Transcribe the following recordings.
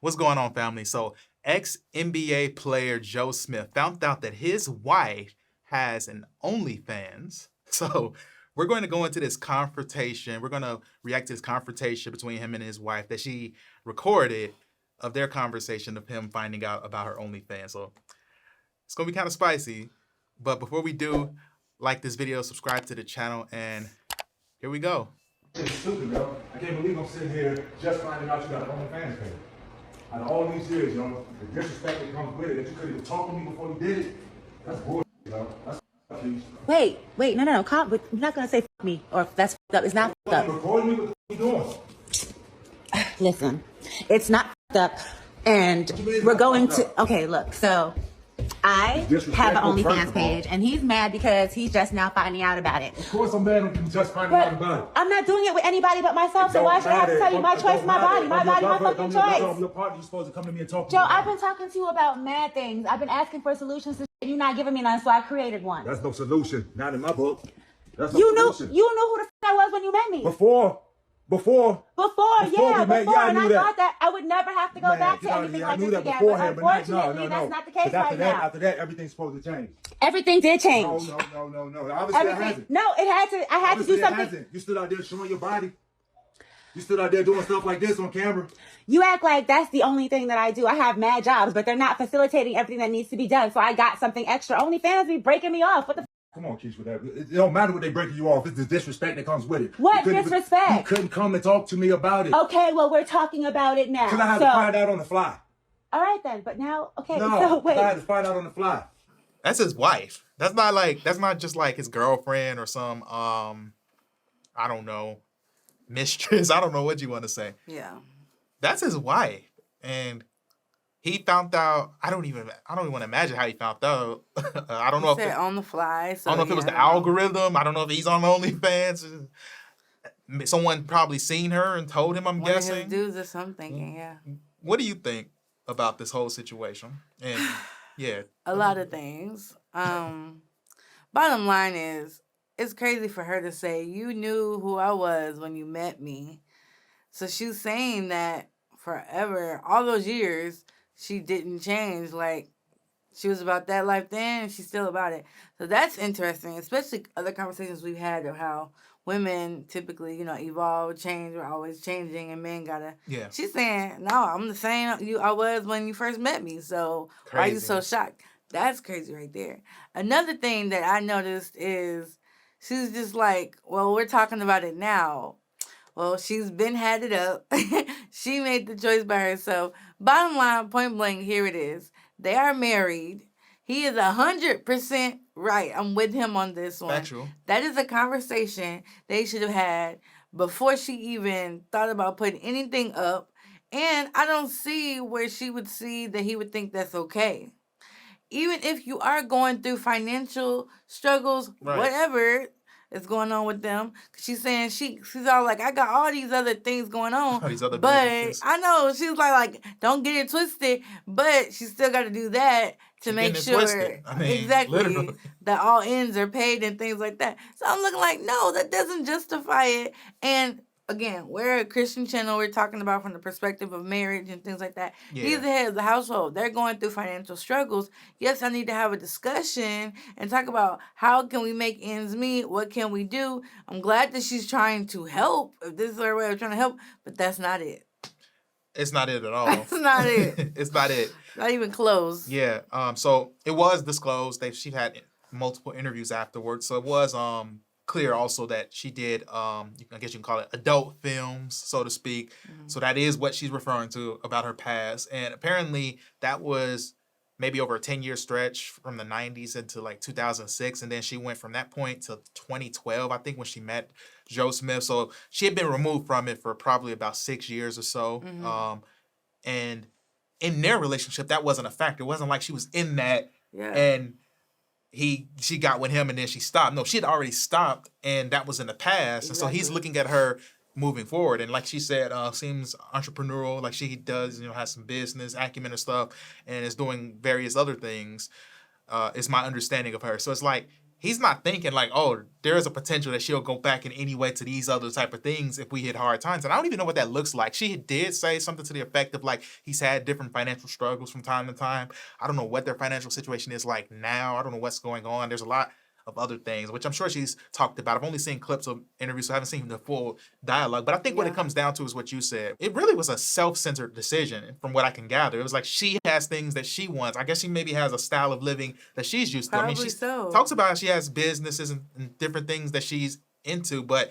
What's going on, family? So, ex-NBA player Joe Smith found out that his wife has an OnlyFans. So, we're going to go into this confrontation. We're going to react to this confrontation between him and his wife that she recorded of their conversation of him finding out about her OnlyFans. So, it's going to be kind of spicy. But before we do, like this video, subscribe to the channel, and here we go. It's stupid, yo. I can't believe I'm sitting here just finding out you got an OnlyFans page. Out of all these years, yo, the disrespect that comes with it, that you couldn't even talk to me before you did it, that's bullshit, yo. That's f***ing. Wait, no. We're not gonna say f me or that's f up. It's not f up. Recording me? What the f you doing? Listen, it's not f up, and we're going to. Okay, look. So I have an OnlyFans page, and he's mad because he's just now finding out about it. Of course I'm mad I'm just finding out about it. I'm not doing it with anybody but myself, so why should I have to tell you my choice, my body, my fucking choice? I'm your partner. You're supposed to come to me and talk to me. Joe, I've been talking to you about mad things. I've been asking for solutions to shit. You're not giving me none, so I created one. That's no solution. Not in my book. That's no You knew solution. who the f I was when you met me. Before, And I knew that. thought that I would never have to go back to anything like this again. But unfortunately, that's not the case right now. After that, everything's supposed to change. Everything did change. No. Obviously, it hasn't. No, it had to. I had to do something. Hasn't. You stood out there showing your body. You stood out there doing stuff like this on camera. You act like that's the only thing that I do. I have mad jobs, but they're not facilitating everything that needs to be done. So I got something extra. OnlyFans be breaking me off. What the? Come on, Keith, with that. It don't matter what they breaking you off. It's the disrespect that comes with it. What disrespect? You couldn't come and talk to me about it. Okay, well, we're talking about it now. Because I had to find out on the fly. All right, then. But now, okay, No, so wait. I had to find out on the fly. That's his wife. That's not just like his girlfriend or some, I don't know, mistress. I don't know what you want to say. Yeah. That's his wife. And he found out, I don't even want to imagine how he found out. I don't know if on the fly. So I don't know if it was the algorithm. I don't know if he's on OnlyFans. Someone probably seen her and told him, I'm guessing. One of his dudes or something, yeah. What do you think about this whole situation? And yeah. A lot of things. Bottom line is, it's crazy for her to say, you knew who I was when you met me. So she's saying that forever, all those years, she didn't change. Like, she was about that life then, and she's still about it. So that's interesting, especially other conversations we've had of how women typically, evolve, change, we're always changing, and men gotta... Yeah. She's saying, no, I'm the same I was when you first met me, so why are you so shocked? That's crazy right there. Another thing that I noticed is she's just like, well, we're talking about it now. Well, she's had it up. She made the choice by herself. Bottom line, point blank, here it is. They are married. He is 100% right. I'm with him on this one. Factual. That is a conversation they should have had before she even thought about putting anything up. And I don't see where she would see that he would think that's okay. Even if you are going through financial struggles, whatever is going on with them. She's saying she's all like, I got all these other things going on. These other but businesses. I know she's like, don't get it twisted. But she still got to do that to make sure exactly that all ends are paid and things like that. So I'm looking like, no, that doesn't justify it. And again, we're a Christian channel. We're talking about from the perspective of marriage and things like that. Yeah. He's the head of the household. They're going through financial struggles. Yes, I need to have a discussion and talk about how can we make ends meet? What can we do? I'm glad that she's trying to help. If this is her way of trying to help, but that's not it. It's not it at all. That's not it. It's not it. Not even close. Yeah. So it was disclosed. She had multiple interviews afterwards. So it was clear also that she did, I guess you can call it adult films, so to speak. Mm-hmm. So that is what she's referring to about her past. And apparently that was maybe over a 10-year stretch from the 90s into like 2006. And then she went from that point to 2012, I think, when she met Joe Smith. So she had been removed from it for probably about 6 years or so. Mm-hmm. And in their relationship, that wasn't a factor. It wasn't like she was in that and she got with him and then she stopped. No, she had already stopped, and that was in the past. Exactly. And so he's looking at her moving forward. And like she said, seems entrepreneurial, like she does, has some business acumen and stuff, and is doing various other things. Is my understanding of her. So it's like, he's not thinking like, oh, there is a potential that she'll go back in any way to these other type of things if we hit hard times. And I don't even know what that looks like. She did say something to the effect of like he's had different financial struggles from time to time. I don't know what their financial situation is like now. I don't know what's going on. There's a lot of other things, which I'm sure she's talked about. I've only seen clips of interviews, so I haven't seen the full dialogue. But I think what it comes down to is what you said. It really was a self-centered decision from what I can gather. It was like she has things that she wants. I guess she maybe has a style of living that she's used to. Probably I mean, she so. talks about how she has businesses and different things that she's into, but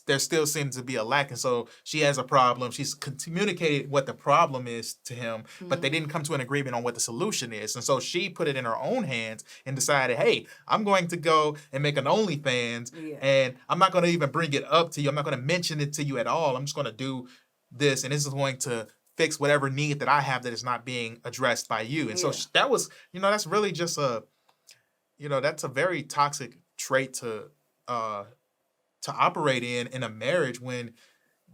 there still seems to be a lack. And so she has a problem. She's communicated what the problem is to him, but they didn't come to an agreement on what the solution is. And so she put it in her own hands and decided, hey, I'm going to go and make an OnlyFans, and I'm not going to even bring it up to you. I'm not going to mention it to you at all. I'm just going to do this, and this is going to fix whatever need that I have that is not being addressed by you. And so that was, that's really just that's a very toxic trait to operate in a marriage, when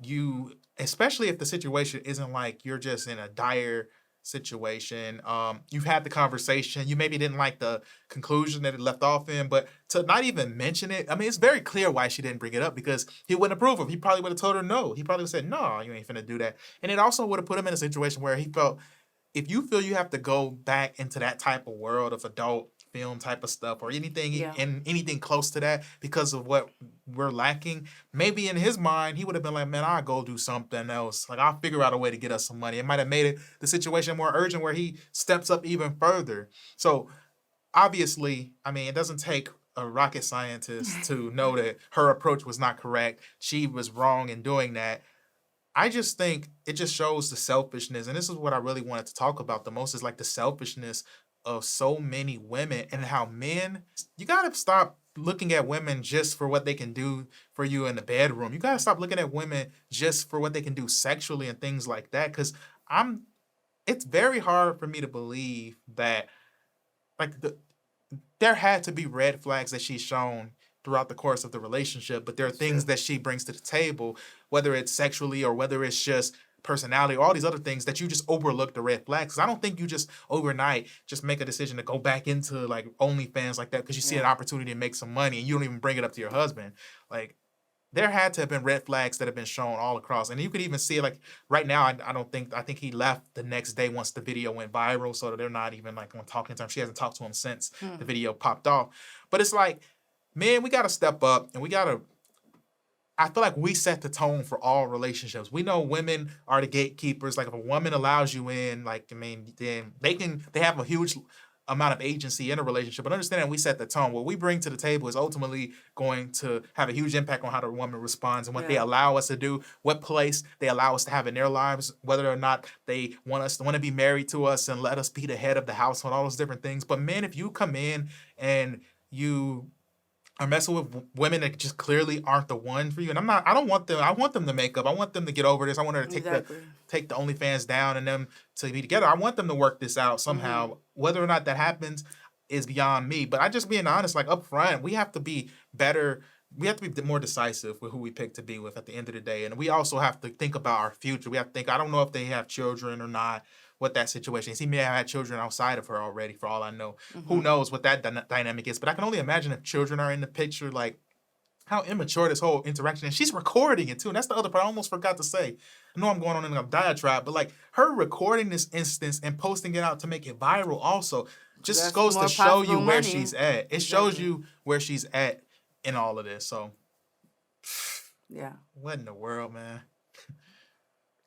you, especially if the situation isn't like you're just in a dire situation. You've had the conversation, you maybe didn't like the conclusion that it left off in, but to not even mention it, I mean, it's very clear why she didn't bring it up, because he wouldn't approve of it. He probably would have told her no. He probably would have said, no, you ain't finna do that. And it also would have put him in a situation where he felt, if you feel you have to go back into that type of world of adult film type of stuff or anything and anything close to that because of what we're lacking, maybe in his mind he would have been like, man, I'll go do something else. Like, I'll figure out a way to get us some money. It might have made it the situation more urgent where he steps up even further. So obviously, I mean, it doesn't take a rocket scientist to know that her approach was not correct. She was wrong in doing that. I just think it just shows the selfishness, and this is what I really wanted to talk about the most, is like the selfishness of so many women, and how men, you gotta stop looking at women just for what they can do for you in the bedroom. You gotta stop looking at women just for what they can do sexually and things like that, because it's very hard for me to believe that, like, there had to be red flags that she's shown throughout the course of the relationship, but there are things that she brings to the table, whether it's sexually or whether it's just personality or all these other things, that you just overlook the red flags. 'Cause I don't think you just overnight just make a decision to go back into like OnlyFans like that because you see an opportunity to make some money and you don't even bring it up to your husband. Like, there had to have been red flags that have been shown all across. And you could even see it, like, right now, I think he left the next day once the video went viral, so that they're not even like on talking time. She hasn't talked to him since the video popped off. But it's like, man, we got to step up, and I feel like we set the tone for all relationships. We know women are the gatekeepers. Like, if a woman allows you in, like, I mean, then they have a huge amount of agency in a relationship. But understand that we set the tone. What we bring to the table is ultimately going to have a huge impact on how the woman responds and what they allow us to do, what place they allow us to have in their lives, whether or not they want to be married to us and let us be the head of the household, all those different things. But man, if you come in and you are messing with women that just clearly aren't the one for you. And I want them to make up. I want them to get over this. I want her to take the OnlyFans down and them to be together. I want them to work this out somehow. Whether or not that happens is beyond me. But I just being honest, like, up front, we have to be better. We have to be more decisive with who we pick to be with at the end of the day. And we also have to think about our future. We have to think, I don't know if they have children or not, what that situation is. He may have had children outside of her already, for all I know. Who knows what that dynamic is? But I can only imagine if children are in the picture, like, how immature this whole interaction is. She's recording it too, and that's the other part I almost forgot to say. I know I'm going on in a diatribe, but like, her recording this instance and posting it out to make it viral also just goes to show you where she's at. It shows you where she's at in all of this. So, yeah, what in the world, man?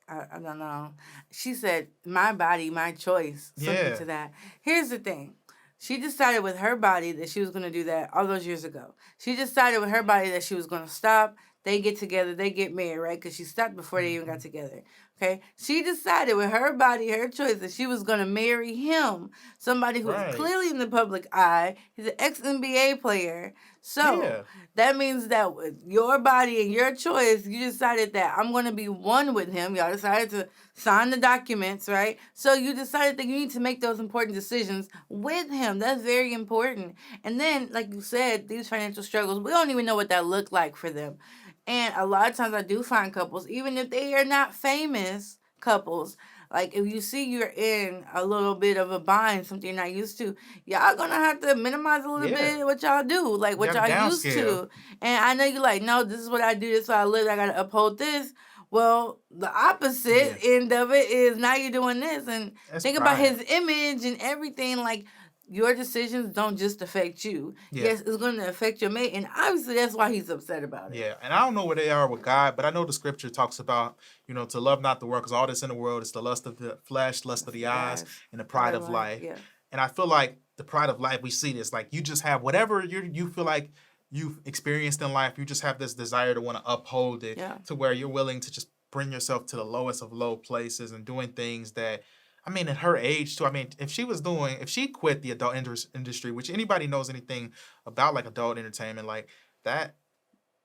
I don't know. She said, my body, my choice. Something to that. Here's the thing. She decided with her body that she was going to do that all those years ago. She decided with her body that she was going to stop. They get together. They get married, right? Because she stopped before they even got together. Okay? She decided with her body, her choice, that she was going to marry him. Somebody who is clearly in the public eye. He's an ex-NBA player. So that means that with your body and your choice, you decided that I'm going to be one with him. Y'all decided to sign the documents, right? So you decided that you need to make those important decisions with him. That's very important. And then, like you said, these financial struggles, we don't even know what that looked like for them. And a lot of times I do find couples, even if they are not famous couples, Like, if you see you're in a little bit of a bind, something you're not used to, y'all gonna have to minimize a little bit what y'all do, like what y'all used to. And I know you're like, no, this is what I do, this is how I live, I gotta uphold this. Well, the opposite end of it is now you're doing this. And think about his image and everything. Like, your decisions don't just affect you. Yes, it's going to affect your mate. And obviously, that's why he's upset about it. Yeah, and I don't know where they are with God, but I know the scripture talks about, to love not the world, because all that's in the world is the lust of the flesh, lust of the eyes, and the pride of life. Yeah. And I feel like the pride of life, we see this, like, you just have whatever you feel like you've experienced in life, you just have this desire to want to uphold it to where you're willing to just bring yourself to the lowest of low places and doing things that, I mean, at her age too. I mean, if she quit the adult industry, which anybody knows anything about like adult entertainment, like that,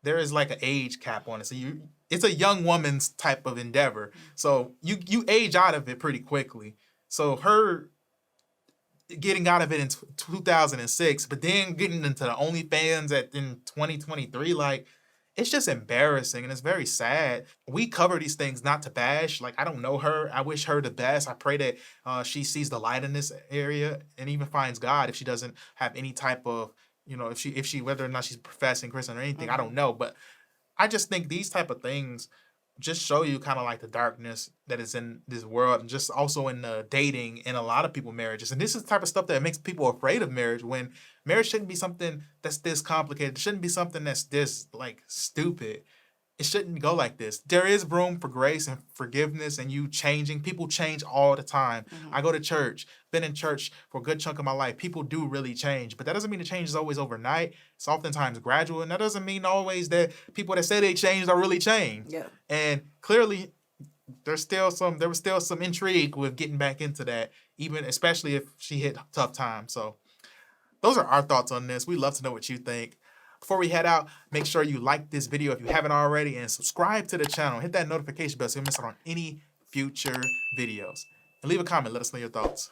there is like an age cap on it. So it's a young woman's type of endeavor. So you age out of it pretty quickly. So her getting out of it in 2006, but then getting into the OnlyFans in 2023, like, it's just embarrassing and it's very sad. We cover these things not to bash. Like, I don't know her. I wish her the best. I pray that she sees the light in this area and even finds God if she doesn't have any type of, if she whether or not she's professing Christian or anything, I don't know. But I just think these type of things just show you kind of like the darkness that is in this world, and just also in the dating in a lot of people marriages. And this is the type of stuff that makes people afraid of marriage, when marriage shouldn't be something that's this complicated. It shouldn't be something that's this like stupid. It shouldn't go like this. There is room for grace and forgiveness and you changing. People change all the time. I go to church, been in church for a good chunk of my life. People do really change, but that doesn't mean the change is always overnight. It's oftentimes gradual, and that doesn't mean always that people that say they changed are really changed. Yeah. And clearly, there was still some intrigue with getting back into that, even especially if she hit tough times. So those are our thoughts on this. We'd love to know what you think. Before we head out, make sure you like this video if you haven't already, and subscribe to the channel. Hit that notification bell so you don't miss out on any future videos. And leave a comment. Let us know your thoughts.